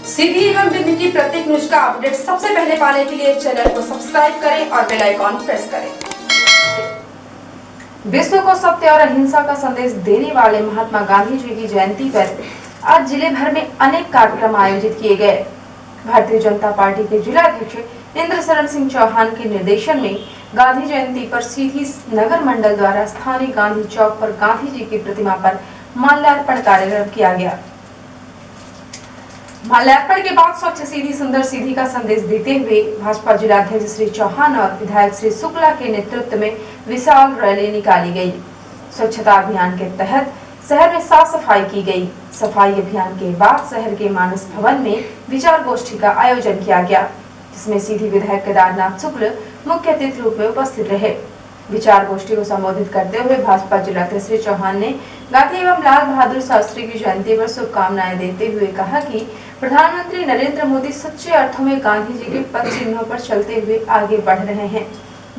सीधी एवं दिल्ली की प्रत्येक न्यूज का अपडेट सबसे पहले पाने के लिए चैनल को सब्सक्राइब करें और बेल आइकॉन प्रेस करें। विश्व को सत्य और अहिंसा का संदेश देने वाले महात्मा गांधी जी की जयंती पर आज जिले भर में अनेक कार्यक्रम आयोजित किए गए। भारतीय जनता पार्टी के जिला अध्यक्ष इंद्र शरण सिंह चौहान के निर्देशन में गांधी जयंती पर सीधी नगर मंडल द्वारा स्थानीय गांधी चौक पर गांधी जी की प्रतिमा पर माल्यार्पण कार्यक्रम किया गया। माल्यार्पण के बाद स्वच्छ सीधी सुंदर सीधी का संदेश देते हुए भाजपा जिला अध्यक्ष श्री चौहान और विधायक श्री शुक्ला के नेतृत्व में विशाल रैली निकाली गई। स्वच्छता अभियान के तहत शहर में साफ सफाई की गई। सफाई अभियान के बाद शहर के मानस भवन में विचार गोष्ठी का आयोजन किया गया, जिसमें सीधी विधायक केदारनाथ शुक्ल मुख्य अतिथि रूप में उपस्थित रहे। विचार गोष्ठी को संबोधित करते हुए भाजपा जिला अध्यक्ष श्री चौहान ने गांधी एवं लाल बहादुर शास्त्री की जयंती पर शुभकामनाएं देते हुए कहा कि प्रधानमंत्री नरेंद्र मोदी सच्चे अर्थों में गांधी जी के पद चिन्हों पर चलते हुए आगे बढ़ रहे हैं।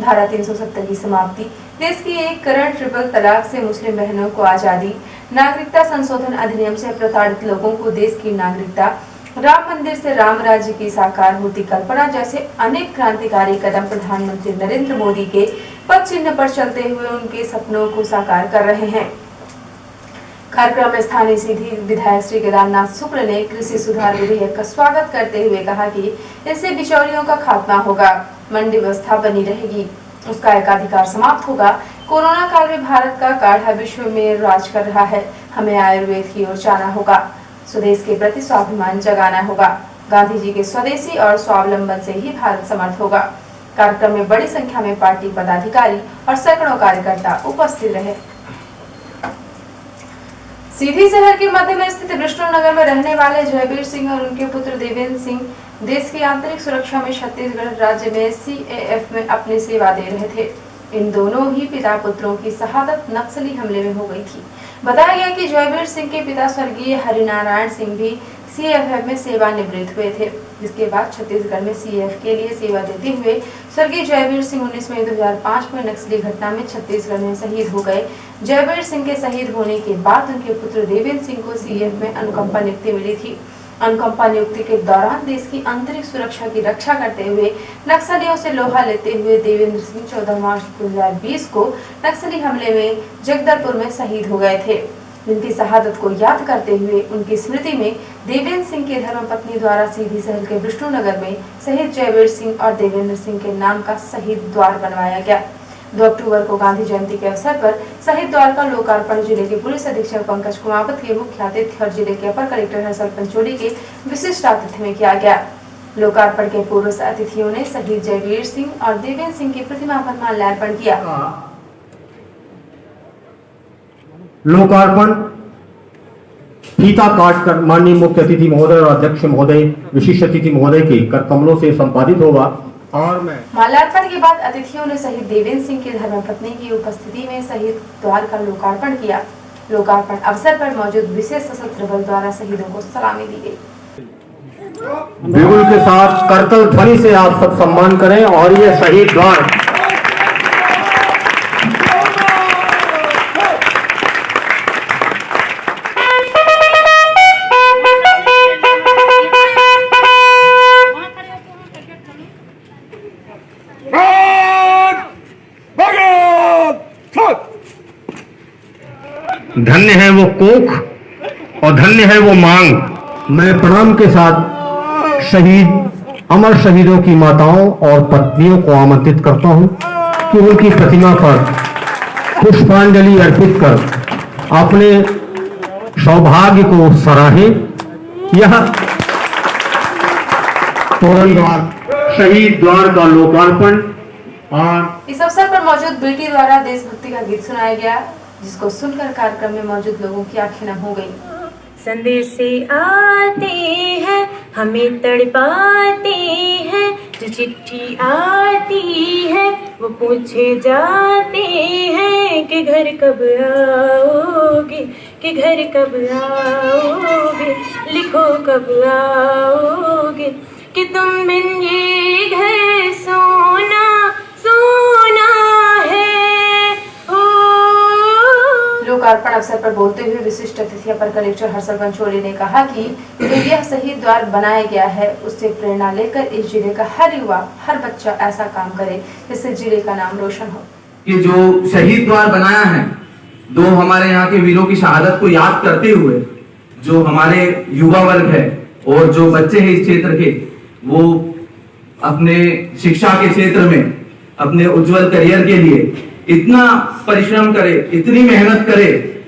धारा 370 की समाप्ति, देश की 1 करोड़ ट्रिपल तलाक से मुस्लिम बहनों को आजादी, नागरिकता संशोधन अधिनियम से प्रताड़ित लोगों को देश की नागरिकता, राम मंदिर से राम राज्य की साकार होती कल्पना जैसे अनेक क्रांतिकारी कदम प्रधानमंत्री नरेंद्र मोदी के पद चिन्ह पर चलते हुए उनके सपनों को साकार कर रहे हैं। कार्यक्रम में स्थानीय सीधी विधायक श्री केदारनाथ शुक्ल ने कृषि सुधार विधेयक का स्वागत करते हुए कहा कि इससे बिचौलियों का खात्मा होगा, मंडी व्यवस्था बनी रहेगी, उसका एकाधिकार समाप्त होगा। कोरोना काल में भारत का काढ़ा विश्व में राज कर रहा है, हमें आयुर्वेद की ओर जाना होगा, स्वदेश के प्रति स्वाभिमान जगाना होगा। गांधी जी के स्वदेशी और स्वावलंबन से ही भारत समर्थ होगा। कार्यक्रम में बड़ी संख्या में पार्टी पदाधिकारी और सैकड़ों कार्यकर्ता उपस्थित रहे। सीधी शहर के मध्य में स्थित विष्णुनगर में रहने वाले जयवीर सिंह और उनके पुत्र देवेंद्र सिंह देश की आंतरिक सुरक्षा में छत्तीसगढ़ राज्य में CAF में अपनी सेवा दे रहे थे। इन दोनों ही पिता पुत्रों की शहादत नक्सली हमले में हो गई थी। बताया गया कि जयवीर सिंह के पिता स्वर्गीय हरिनारायण सिंह भी CAF में सेवानिवृत्त हुए थे, जिसके बाद छत्तीसगढ़ में CAF के लिए सेवा देते हुए स्वर्गीय जयवीर सिंह 19 मई 2005 में नक्सली घटना में छत्तीसगढ़ में शहीद हो गए। जयवीर सिंह के शहीद होने के बाद उनके पुत्र देवेंद्र सिंह को CAF में अनुकंपा नियुक्ति मिली थी। अनुकंपा नियुक्ति के दौरान देश की आंतरिक सुरक्षा की रक्षा करते हुए नक्सलियों से लोहा लेते हुए देवेंद्र सिंह 14 मार्च 2020 को नक्सली हमले में जगदलपुर में शहीद हो गए थे। जिनकी शहादत को याद करते हुए उनकी स्मृति में देवेंद्र सिंह की धर्मपत्नी द्वारा सीधी शहर के विष्णुनगर में शहीद जयवीर सिंह और देवेंद्र सिंह के नाम का शहीद द्वार बनवाया गया। 2 अक्टूबर को गांधी जयंती के अवसर पर शहीद द्वार का लोकार्पण जिले के पुलिस अधीक्षक पंकज कुमावत के मुख्य आतिथ्य और जिले के अपर कलेक्टर हर्षल पंचोली के विशिष्ट आतिथ्य में किया गया। लोकार्पण के पूर्व अतिथियों ने शहीद जयवीर सिंह और देवेंद्र सिंह की प्रतिमा पर माल्यार्पण किया। लोकार्पण फीता काटकर माननीय मुख्य अतिथि महोदय और अध्यक्ष महोदय, विशिष्ट अतिथि महोदय के कर कमलों से संपादित होगा। और मैं माल्यार्पण के बाद अतिथियों ने शहीद देवेंद्र सिंह की धर्मपत्नी की उपस्थिति में शहीद द्वार का लोकार्पण किया। लोकार्पण अवसर पर मौजूद विशेष सशस्त्र बल द्वारा शहीदों को सलामी दी गई। बिगुल के साथ करतल ध्वनि से आप सब सम्मान करें और ये शहीद द्वार धन्य है वो कोख और धन्य है वो मांग। मैं प्रणाम के साथ शहीद अमर शहीदों की माताओं और पत्नियों को आमंत्रित करता हूं कि उनकी प्रतिमा पर पुष्पांजलि अर्पित कर अपने सौभाग्य को सराहें। यह तोरण द्वार शहीद द्वार का लोकार्पण। और इस अवसर पर मौजूद बेटी द्वारा देशभक्ति का गीत सुनाया गया, जिसको सुनकर कार्यक्रम में मौजूद लोगों की आंखें नम हो गई। संदेश आते हैं हमें तड़पाते हैं, जो चिट्ठी आती है वो पूछे जाते हैं कि घर कब आओगे, कि घर कब आओगे, लिखो कब आओगे, कि तुम बिन ये घर सोना सोना है। लोकार्पण अवसर पर बोलते हुए विशिष्ट अतिथि अपर कलेक्टर हर्षल पंचोली ने कहा कि जो यह शहीद द्वार बनाया गया है उससे प्रेरणा लेकर इस जिले का हर युवा हर बच्चा ऐसा काम करे जिससे जिले का नाम रोशन हो। ये जो शहीद द्वार बनाया है, दो हमारे यहाँ के वीरों की शहादत को याद करते हुए जो हमारे युवा वर्ग है और जो बच्चे हैं इस क्षेत्र के, वो अपने शिक्षा के क्षेत्र में अपने उज्जवल करियर के लिए इतना परिश्रम करे, इतनी मेहनत करे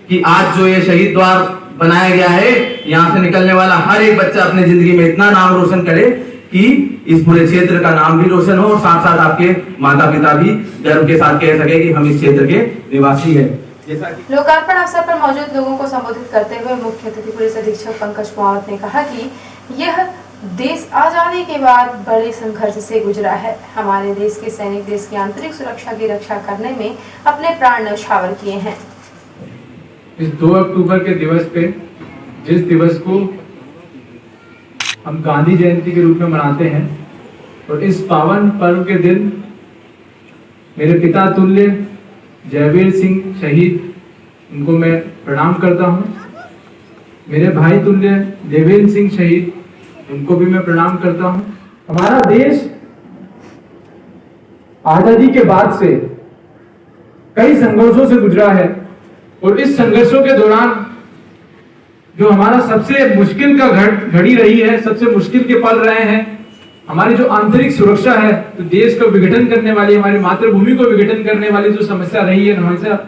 कि आज जो ये शहीद द्वार बनाया गया है, यहाँ से निकलने वाला हर एक बच्चा अपने जिंदगी में इतना नाम रोशन करे कि इस पूरे क्षेत्र का नाम भी रोशन हो और साथ साथ आपके माता पिता भी गर्व के साथ कह सके कि हम इस क्षेत्र के निवासी हैं। लोकार्पण अवसर पर मौजूद लोगों को संबोधित करते हुए मुख्य अतिथि पुलिस अधीक्षक पंकज कुमावत ने कहा कि यह देश आजादी के बाद बड़े संघर्ष से गुजरा है। हमारे देश के सैनिक देश की आंतरिक सुरक्षा की रक्षा करने में अपने प्राण न्यौछावर किए हैं। इस 2 अक्टूबर के दिवस पे, जिस दिवस को हम गांधी जयंती के रूप में मनाते हैं, और इस पावन पर्व के दिन मेरे पिता तुल्य जयवीर सिंह शहीद, उनको मैं प्रणाम करता हूं। मेरे भाई तुल्य देवेंद्र सिंह शहीद, उनको भी मैं प्रणाम करता हूं। हमारा देश आजादी के बाद से कई संघर्षों से गुजरा है, और इस संघर्षों के दौरान जो हमारा सबसे मुश्किल का घड़ी रही है, सबसे मुश्किल के पल रहे हैं, हमारी जो आंतरिक सुरक्षा है, तो देश को विघटन करने वाली, हमारी मातृभूमि को विघटन करने वाली जो समस्या रही है, हमेशा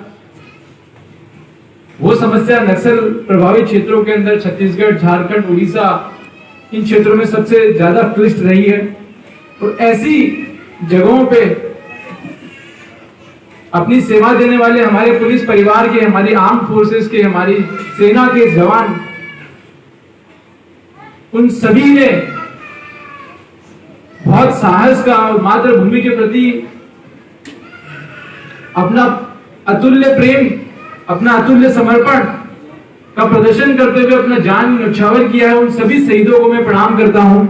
वो समस्या नक्सल प्रभावित क्षेत्रों के अंदर छत्तीसगढ़, झारखंड, उड़ीसा, इन क्षेत्रों में सबसे ज्यादा क्लिष्ट रही है। और ऐसी जगहों पे अपनी सेवा देने वाले हमारे पुलिस परिवार के, हमारी आर्म फोर्सेस के, हमारी सेना के जवान, उन सभी ने बहुत साहस का और मातृभूमि के प्रति अपना अतुल्य प्रेम, अपना अतुल्य समर्पण का प्रदर्शन करते हुए अपना जान न्यौछावर किया है। उन सभी शहीदों को मैं प्रणाम करता हूं।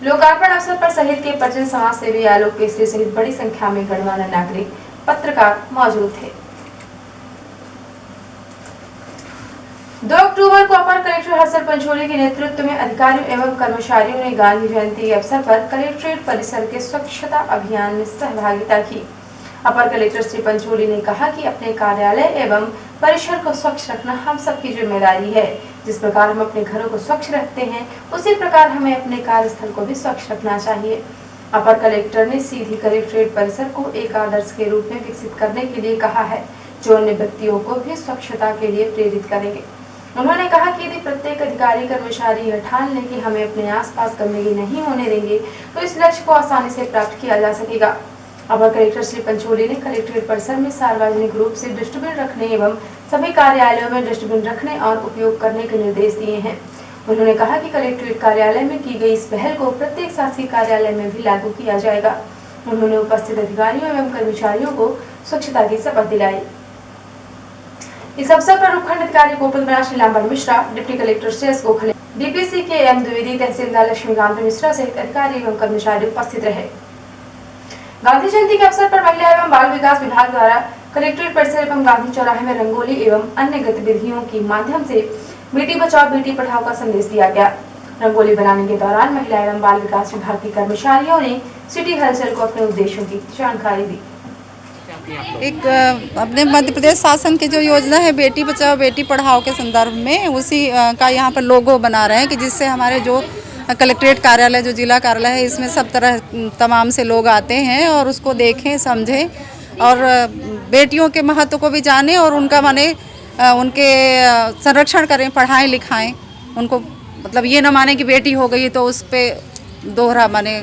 लोकार्पण अवसर पर शहीद के परिजन, समाज सेवी, आलोक केसरी सहित बड़ी संख्या में गणमान्य नागरिक, पत्रकार मौजूद थे। 2 अक्टूबर को अपर कलेक्टर हर्षल पंचोली के नेतृत्व में अधिकारियों एवं कर्मचारियों ने गांधी जयंती के अवसर पर कलेक्ट्रेट परिसर के स्वच्छता अभियान में सहभागिता की। अपर कलेक्टर श्री पंचोली ने कहा कि अपने कार्यालय एवं परिसर को स्वच्छ रखना हम सबकी जिम्मेदारी है। जिस प्रकार हम अपने घरों को स्वच्छ रखते हैं, उसी प्रकार हमें अपने कार्यस्थल को भी स्वच्छ रखना चाहिए। अपर कलेक्टर ने सीधी कलेक्ट्रेट परिसर को एक आदर्श के रूप में विकसित करने के लिए कहा है, जो अन्य व्यक्तियों को भी स्वच्छता के लिए प्रेरित करेंगे। उन्होंने कहा कि यदि प्रत्येक अधिकारी कर्मचारी यह ठान लें कि हमें अपने आसपास गंदगी नहीं होने देंगे, तो इस लक्ष्य को आसानी से प्राप्त किया जा सकेगा। अपर कलेक्टर श्री पंचोली ने कलेक्ट्रेट परिसर में सार्वजनिक रूप से डस्टबिन रखने एवं सभी कार्यालयों में डस्टबिन रखने और उपयोग करने के निर्देश दिए हैं। उन्होंने कहा कि कलेक्ट्रेट कार्यालय में की गई इस पहल को प्रत्येक शासकीय कार्यालय में भी लागू किया जाएगा। उन्होंने उपस्थित अधिकारियों एवं कर्मचारियों को स्वच्छता की शपथ दिलाई। इस अवसर पर उपखंड अधिकारी Gopal Shri Lambar Mishra, deputy collector Shreyas Gokhale, DPC K M Dwivedi, tehsildar Laxmikant Mishra सहित अधिकारी एवं कर्मचारी उपस्थित रहे। गांधी जयंती के अवसर पर महिला एवं बाल विकास विभाग द्वारा कलेक्ट्रेट परिसर एवं गांधी चौराहे में रंगोली एवं अन्य गतिविधियों के माध्यम से बेटी बचाओ बेटी पढ़ाओ का संदेश दिया गया। रंगोली बनाने के दौरान महिला एवं बाल विकास विभाग के कर्मचारियों ने सिटी हलचल को अपने उद्देश्यों की जानकारी दी। एक अपने मध्य प्रदेश शासन की जो योजना है बेटी बचाओ बेटी पढ़ाओ के संदर्भ में, उसी का यहाँ पर लोगो बना रहे हैं कि जिससे हमारे जो कलेक्ट्रेट कार्यालय, जो जिला कार्यालय है, इसमें सब तरह तमाम से लोग आते हैं और उसको देखें, समझें और बेटियों के महत्व को भी जानें और उनका माने उनके संरक्षण करें, पढ़ाएं लिखाएं, उनको मतलब ये न माने कि बेटी हो गई तो उस पर दोहरा माने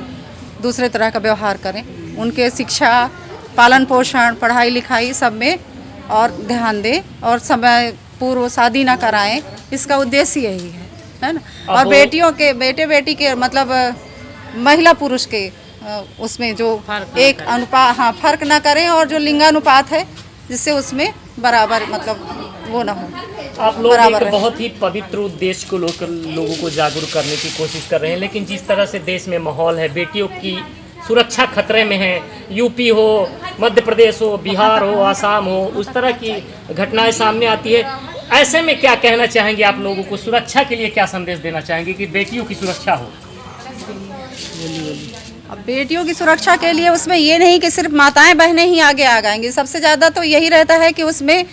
दूसरे तरह का व्यवहार करें। उनके शिक्षा, पालन पोषण, पढ़ाई लिखाई सब में और ध्यान दें और समय पूर्व शादी ना कराएं। इसका उद्देश्य यही है ना। और बेटियों के बेटे बेटी के मतलब महिला पुरुष के उसमें जो एक अनुपात, हाँ, फर्क ना करें और जो लिंगानुपात है जिससे उसमें बराबर मतलब वो ना हो। आप लोग एक बहुत ही पवित्र उद्देश्य को लोगों को जागरूक करने की कोशिश कर रहे हैं, लेकिन जिस तरह से देश में माहौल है, बेटियों की सुरक्षा खतरे में है। यूपी हो, मध्य प्रदेश हो, बिहार हो, आसाम हो, उस तरह की घटनाएं सामने आती है। ऐसे में क्या कहना चाहेंगे आप लोगों को, सुरक्षा के लिए क्या संदेश देना चाहेंगे कि बेटियों की सुरक्षा हो? अब बेटियों की सुरक्षा के लिए उसमें ये नहीं कि सिर्फ माताएं बहनें ही आगे आ जाएंगी, सबसे ज़्यादा तो यही रहता है कि उसमें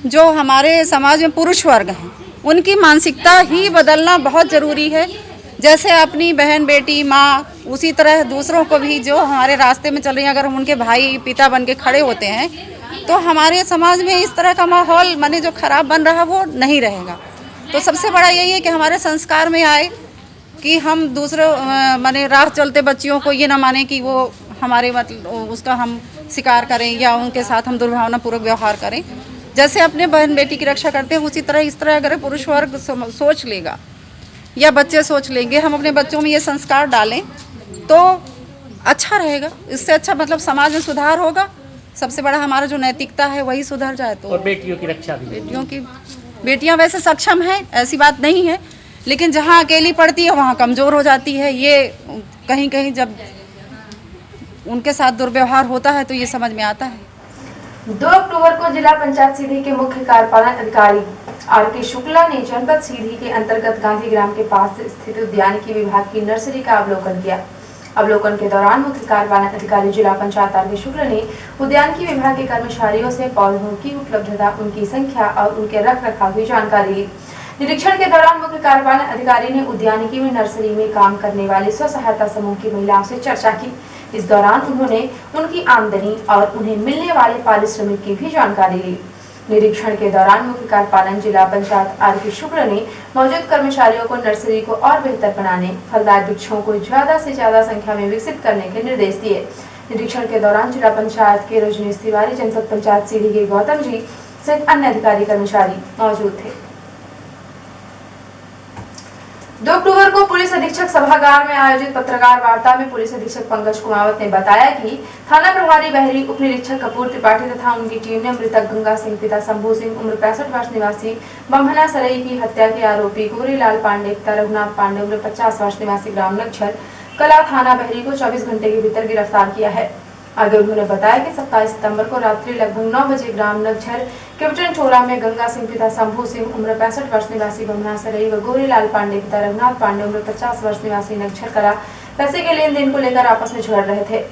जो हमारे समाज में पुरुष वर्ग हैं उनकी मानसिकता ही बदलना बहुत ज़रूरी है। जैसे अपनी बहन बेटी माँ, उसी तरह दूसरों को भी जो हमारे रास्ते में चल रही हैं, अगर हम उनके भाई पिता बन के खड़े होते हैं तो हमारे समाज में इस तरह का माहौल माने जो खराब बन रहा वो नहीं रहेगा। तो सबसे बड़ा यही है कि हमारे संस्कार में आए कि हम दूसरे माने राह चलते बच्चियों को ये ना माने कि वो हमारे मतलब उसका हम शिकार करें या उनके साथ हम दुर्भावनापूर्वक व्यवहार करें। जैसे अपने बहन बेटी की रक्षा करते हैं उसी तरह इस तरह अगर पुरुष वर्ग सोच लेगा या बच्चे सोच लेंगे, हम अपने बच्चों में ये संस्कार डालें तो अच्छा रहेगा। इससे अच्छा मतलब समाज में सुधार होगा। सबसे बड़ा हमारा जो नैतिकता है वही सुधर जाए तो। और बेटियों की रक्षा भी, बेटियां वैसे सक्षम हैं, ऐसी बात नहीं है, लेकिन जहां अकेली पड़ती है वहां कमज़ोर हो जाती है। ये कहीं कहीं जब उनके साथ दुर्व्यवहार होता है तो ये समझ में आता है। 2 अक्टूबर को जिला पंचायत सीधी के मुख्य कार्यपालन अधिकारी आर.के. शुक्ला ने जनपद सीधी के अंतर्गत गांधी ग्राम के पास स्थित उद्यानिकी विभाग की नर्सरी का अवलोकन किया। अवलोकन के दौरान मुख्य कार्यपालन अधिकारी जिला पंचायत आर.के. शुक्ला ने उद्यानिकी विभाग के कर्मचारियों से पौधों की उपलब्धता, उनकी संख्या और उनके रख रखाव की जानकारी ली। निरीक्षण के दौरान मुख्य कार्यपालन अधिकारी ने उद्यानिकी में नर्सरी में काम करने वाले स्व सहायता समूह की महिलाओं से चर्चा की। इस दौरान उन्होंने उनकी आमदनी और उन्हें मिलने वाले पारिश्रमिक की भी जानकारी ली। निरीक्षण के दौरान मुख्य कार्यपालन जिला पंचायत आर.के. शुक्ला ने मौजूद कर्मचारियों को नर्सरी को और बेहतर बनाने, फलदार वृक्षों को ज्यादा से ज्यादा संख्या में विकसित करने के निर्देश दिए। निरीक्षण के दौरान जिला पंचायत के रजनीश तिवारी, जनपद पंचायत सीधी के गौतम जी सहित अन्य अधिकारी कर्मचारी मौजूद थे। 2 अक्टूबर को पुलिस अधीक्षक सभागार में आयोजित पत्रकार वार्ता में पुलिस अधीक्षक पंकज कुमावत ने बताया कि थाना प्रभारी बहरी, उप निरीक्षक कपूर त्रिपाठी तथा उनकी टीम ने मृतक गंगा सिंह पिता शंभू सिंह उम्र 65 वर्ष निवासी बम्हना सरई की हत्या के आरोपी गोरीलाल पांडे पिता रघुनाथ पांडे उम्र 50 वर्ष निवासी ग्राम नक्षर कला थाना बहरी को 24 घंटे के भीतर गिरफ्तार किया है। आगे उन्होंने बताया कि 27 सितंबर को रात्रि लगभग 9 बजे ग्राम नक्षर कैप्टन चोरा में गंगा सिंह पिता शंभू सिंह उम्र 65 वर्ष निवासी बमना सरई व गोरीलाल पांडे पिता रघुनाथ पांडे उम्र 50 वर्ष निवासी नक्षर कला पैसे के लेन देन को लेकर आपस में झगड़ रहे थे।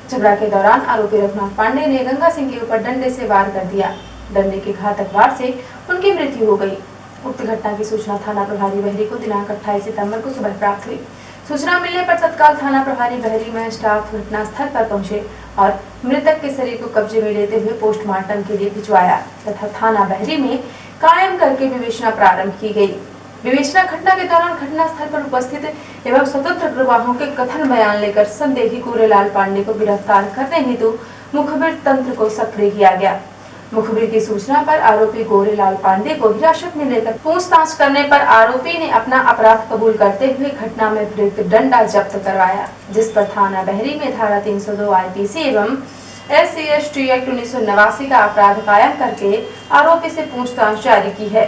झगड़ा के दौरान आरोपी रघुनाथ पांडे ने गंगा सिंह के ऊपर डंडे से वार कर दिया। डंडे के घातक वार से उनकी मृत्यु हो गई। उक्त घटना की सूचना थाना प्रभारी बहरी को दिनांक 28 सितंबर को सुबह प्राप्त हुई। सूचना मिलने पर तत्काल थाना प्रभारी बहरी में स्टाफ घटनास्थल पर पहुंचे और मृतक के शरीर को कब्जे में लेते हुए पोस्टमार्टम के लिए भिजवाया तथा थाना बहरी में कायम करके विवेचना प्रारंभ की गई। विवेचना घटना के दौरान घटनास्थल पर उपस्थित एवं स्वतंत्र गवाहों के कथन बयान लेकर संदेही गोरेलाल पांडे को गिरफ्तार करने हेतु मुखबिर तंत्र को सक्रिय किया गया। मुखबिर की सूचना पर आरोपी गोरेलाल पांडे को हिरासत में लेकर पूछताछ करने पर आरोपी ने अपना अपराध कबूल करते हुए घटना में प्रयुक्त डंडा जब्त करवाया, जिस पर थाना बहरी में धारा 302 आईपीसी एवं SC/ST एक्ट 1989 का अपराध कायम करके आरोपी से पूछताछ जारी की है।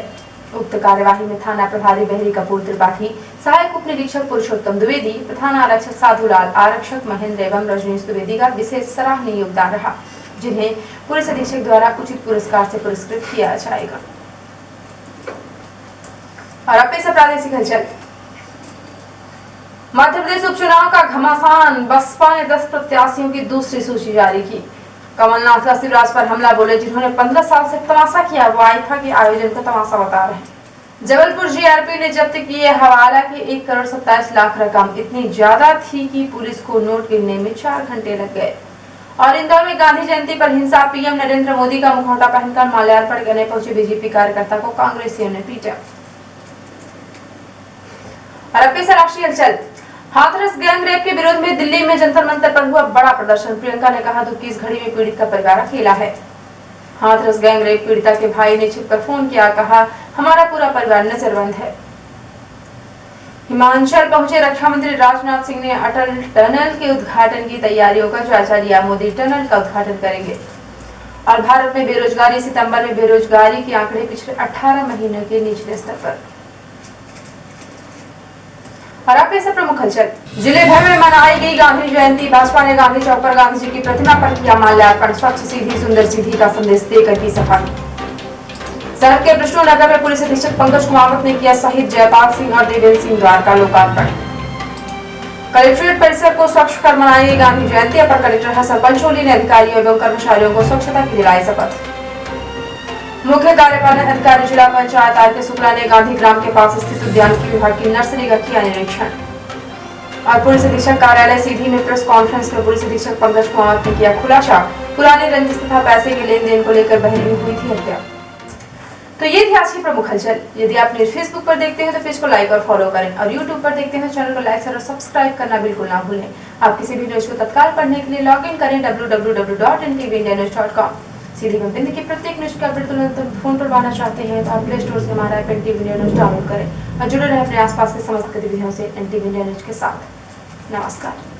उक्त कार्यवाही में थाना प्रभारी बहरी कपूर त्रिपाठी, सहायक उप निरीक्षक पुरुषोत्तम द्विवेदी, प्रधान आरक्षक साधुलाल, आरक्षक महेंद्र एवं रजनीश द्विवेदी का विशेष सराहनीय योगदान रहा, जिन्हें पुलिस अधीक्षक द्वारा उचित पुरस्कार से पुरस्कृत किया जाएगा। और अब पेश प्रादेशिक हलचल। मध्य प्रदेश उपचुनाव का घमासान, बसपा ने 10 प्रत्याशियों की दूसरी सूची जारी की। कमलनाथ का शिवराज पर हमला बोले, जिन्होंने 15 साल से तमाशा किया वो आइफा के आयोजन का तमाशा बता रहे हैं। जबलपुर जीआरपी ने जब्त किए हवाला की 1 करोड़ 27 लाख रकम इतनी ज्यादा थी कि पुलिस को नोट गिनने में 4 घंटे लग गए। और इंदौर में गांधी जयंती पर हिंसा, पीएम नरेंद्र मोदी का मुखौटा पहनकर माल्यार्पण करने पहुंचे बीजेपी कार्यकर्ता को कांग्रेसियों ने पीटा। और अब पेश राष्ट्रीय हलचल। हाथरस गैंगरेप के विरोध में दिल्ली में जंतर मंतर पर हुआ बड़ा प्रदर्शन। प्रियंका ने कहा दुख की इस घड़ी में पीड़ित का परिवार अकेला है। हाथरस गैंगरेप पीड़िता के भाई ने छिपकर फोन किया, कहा हमारा पूरा परिवार नजरबंद है। हिमाचल पहुंचे रक्षा मंत्री राजनाथ सिंह ने अटल टनल के उद्घाटन की तैयारियों का जायजा लिया। मोदी टनल का उद्घाटन करेंगे। और भारत में बेरोजगारी, सितंबर में बेरोजगारी के आंकड़े पिछले 18 महीनों के निचले स्तर पर। और अब पेश है प्रमुख हलचल। जिले भर में मनाई गई गांधी जयंती। भाजपा ने गांधी चौक पर गांधी जी की प्रतिमा पर किया माल्यार्पण। स्वच्छ सीधी सुंदर सीधी का संदेश देकर की सफाई। सड़क के विष्णुनगर में पुलिस अधीक्षक पंकज कुमावत ने किया शहीद जयपाल सिंह और देवेंद्र सिंह द्वार का लोकार्पण। कलेक्ट्रेट परिसर को स्वच्छ कर मनाई गई गांधी जयंती। अपर कलेक्टर हसन पंचोली ने अधिकारियों एवं कर्मचारियों को स्वच्छता की दिलाई शपथ। मुख्य कार्यपालन अधिकारी जिला पंचायत आर के शुक्ला ने गांधी ग्राम के पास स्थित उद्यानिकी विभाग की नर्सरी का किया निरीक्षण। और पुलिस अधीक्षक कार्यालय सीधी में प्रेस कॉन्फ्रेंस में पुलिस अधीक्षक पंकज कुमावत ने किया खुलासा। पुरानी रंजिश तथा पैसे के लेन देन को लेकर बहस में हुई थी हत्या। तो ये थी आज की प्रमुख हलचल। यदि आप न्यूज फेसबुक पर देखते हैं तो पेज को लाइक और फॉलो करें और यूट्यूब पर देखते हैं चैनल को लाइक और सब्सक्राइब करना बिल्कुल ना भूलें। आप किसी भी न्यूज को तत्काल पढ़ने के लिए लॉग इन करें www.ntvnews.com। सीधी कंपनी की प्रत्येक न्यूज का अपडेट तुरंत फोन पर पाना चाहते हैं तो आप प्ले स्टोर से हमारा ऐप NTV न्यूज डाउनलोड करें और जुड़े रहें अपने आसपास के समस्त गतिविधियों से NTV न्यूज के साथ। नमस्कार।